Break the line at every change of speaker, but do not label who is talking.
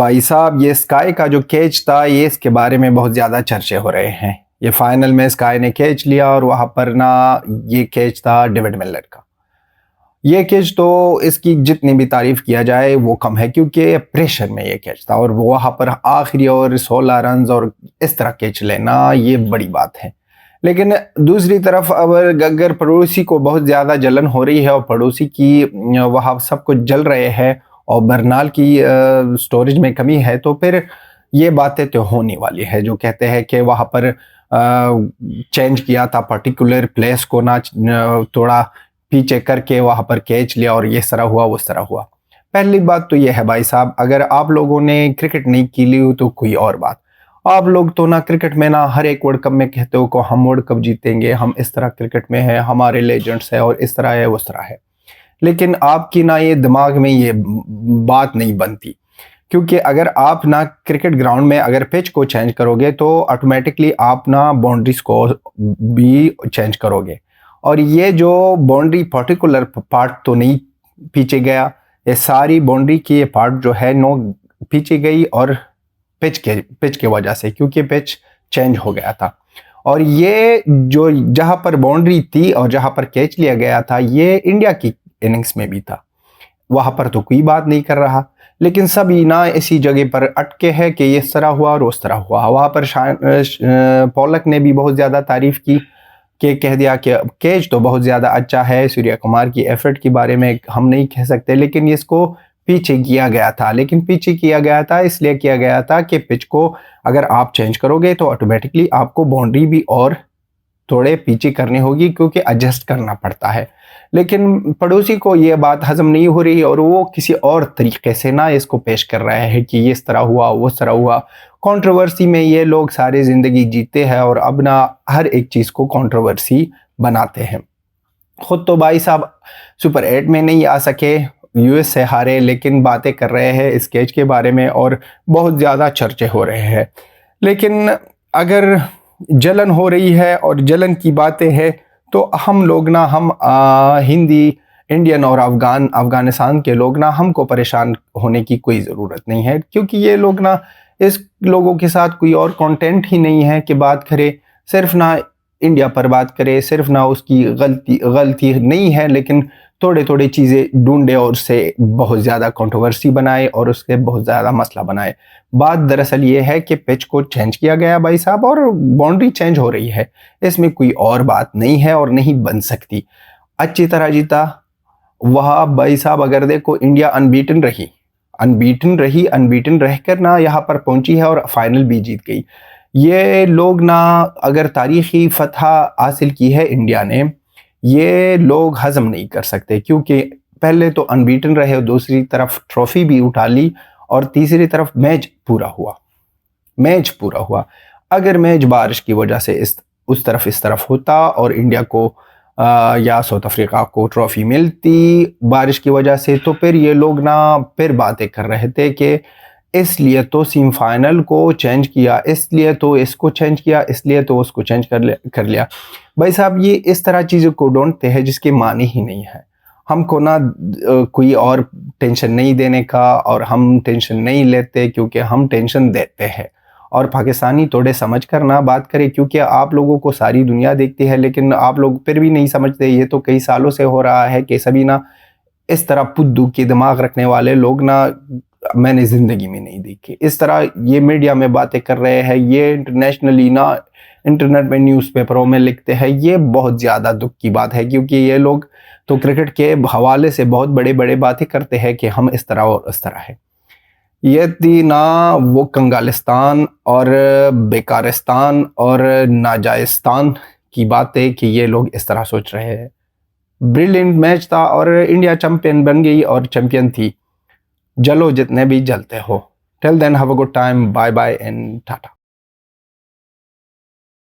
भाई साहब, ये स्काई का जो कैच था, ये इसके बारे में बहुत ज़्यादा चर्चे हो रहे हैं। ये फाइनल में स्काई ने कैच लिया और वहाँ पर ना ये कैच था डेविड मिलर का। ये कैच तो इसकी जितनी भी तारीफ किया जाए वो कम है, क्योंकि प्रेशर में ये कैच था और वहाँ पर आखिरी और 16 रन और इस तरह कैच लेना ये बड़ी बात है। लेकिन दूसरी तरफ अब अगर पड़ोसी को बहुत ज़्यादा जलन हो रही है और पड़ोसी की वहाँ सब कुछ जल रहे हैं और बरनाल की स्टोरेज में कमी है, तो फिर ये बातें तो होने वाली है। जो कहते हैं कि वहाँ पर चेंज किया था पर्टिकुलर प्लेस को ना, थोड़ा पीछे करके वहाँ पर कैच लिया और ये तरह हुआ उस तरह हुआ। पहली बात तो ये है भाई साहब, अगर आप लोगों ने क्रिकेट नहीं खेली हो तो कोई और बात। आप लोग तो ना क्रिकेट में ना हर एक वर्ल्ड कप में कहते हो को हम वर्ल्ड कप जीतेंगे, हम इस तरह क्रिकेट में है, हमारे लेजेंड्स है और इस तरह है उस तरह है। लेकिन आपकी ना ये दिमाग में ये बात नहीं बनती, क्योंकि अगर आप ना क्रिकेट ग्राउंड में अगर पिच को चेंज करोगे तो ऑटोमेटिकली आप ना बाउंड्रीज को भी चेंज करोगे। और ये जो बाउंड्री पर्टिकुलर पार्ट तो नहीं पीछे गया, ये सारी बाउंड्री की ये पार्ट जो है नो पीछे गई और पिच के वजह से, क्योंकि पिच चेंज हो गया था। और ये जो जहां पर बाउंड्री थी और जहां पर कैच लिया गया था, ये इंडिया की इनिंग्स में भी था, वहां पर तो कोई बात नहीं कर रहा। लेकिन सभी ना इसी जगह पर अटके हैं कि इस तरह हुआ और उस तरह हुआ। वहां पर पॉलक ने भी बहुत ज्यादा तारीफ की कि कह दिया कि कैच तो बहुत ज्यादा अच्छा है, सूर्या कुमार की एफर्ट के बारे में हम नहीं कह सकते, लेकिन इसको पीछे किया गया था। लेकिन पीछे किया गया था इसलिए किया गया था कि पिच को अगर आप चेंज करोगे तो ऑटोमेटिकली आपको बाउंड्री भी और थोड़े पीछे करनी होगी, क्योंकि एडजस्ट करना पड़ता है। लेकिन पड़ोसी को ये बात हजम नहीं हो रही और वो किसी और तरीके से ना इसको पेश कर रहा है कि ये इस तरह हुआ वो तरह हुआ। कंट्रोवर्सी में ये लोग सारी जिंदगी जीते हैं और अब ना हर एक चीज को कंट्रोवर्सी बनाते हैं। खुद तो भाई साहब सुपर 8 में नहीं आ सके, यूएस से हारे, लेकिन बातें कर रहे हैं इस कैच के बारे में और बहुत ज़्यादा चर्चे हो रहे हैं। लेकिन अगर जलन हो रही है और जलन की बातें हैं तो हम लोग ना हिंदी इंडियन और अफगानिस्तान के लोग ना हमको परेशान होने की कोई ज़रूरत नहीं है, क्योंकि ये लोग ना इस लोगों के साथ कोई और कंटेंट ही नहीं है कि बात करे। सिर्फ ना इंडिया पर बात करे, सिर्फ ना उसकी गलती नहीं है, लेकिन थोड़े थोड़े चीज़ें ढूंढे और उससे बहुत ज़्यादा कंट्रोवर्सी बनाए और उसके बहुत ज़्यादा मसला बनाए। बात दरअसल ये है कि पिच को चेंज किया गया भाई साहब और बाउंड्री चेंज हो रही है, इसमें कोई और बात नहीं है और नहीं बन सकती। अच्छी तरह जीता वह भाई साहब। अगर देखो इंडिया अनबीटन रहकर ना यहाँ पर पहुंची है और फाइनल भी जीत गई। ये लोग ना अगर तारीखी फतह हासिल की है इंडिया ने, ये लोग हजम नहीं कर सकते, क्योंकि पहले तो अनबीटन रहे और दूसरी तरफ ट्रॉफी भी उठा ली और तीसरी तरफ मैच पूरा हुआ। अगर मैच बारिश की वजह से उस तरफ होता और इंडिया को या साउथ अफ्रीका को ट्रॉफी मिलती बारिश की वजह से, तो फिर ये लोग ना फिर बातें कर रहे थे कि इसलिए तो सेमीफाइनल को चेंज किया, इसलिए तो इसको चेंज किया, इसलिए तो उसको चेंज कर लिया। भाई साहब, ये इस तरह चीज़ों को ढूंढते हैं जिसके माने ही नहीं है। हमको ना कोई और टेंशन नहीं देने का, और हम टेंशन नहीं लेते क्योंकि हम टेंशन देते हैं। और पाकिस्तानी थोड़े समझ कर ना बात करें, क्योंकि आप लोगों को सारी दुनिया देखती है, लेकिन आप लोग फिर भी नहीं समझते। ये तो कई सालों से हो रहा है कि सभी ना इस तरह पुद्दू के दिमाग रखने वाले लोग ना मैंने ज़िंदगी में नहीं देखी। इस तरह ये मीडिया में बातें कर रहे हैं, ये इंटरनेशनली ना इंटरनेट में न्यूज़पेपरों में लिखते हैं। ये बहुत ज़्यादा दुख की बात है, क्योंकि ये लोग तो क्रिकेट के हवाले से बहुत बड़े बड़े बातें करते हैं कि हम इस तरह और इस तरह है। ये थी ना वो कंगालिस्तान और बेकारिस्तान और नाजायस्तान की बातें कि ये लोग इस तरह सोच रहे हैं। ब्रिलियंट मैच था और इंडिया चैंपियन बन गई और चैंपियन थी। जलो जितने भी जलते हो। Till then have a good time, bye bye and Tata.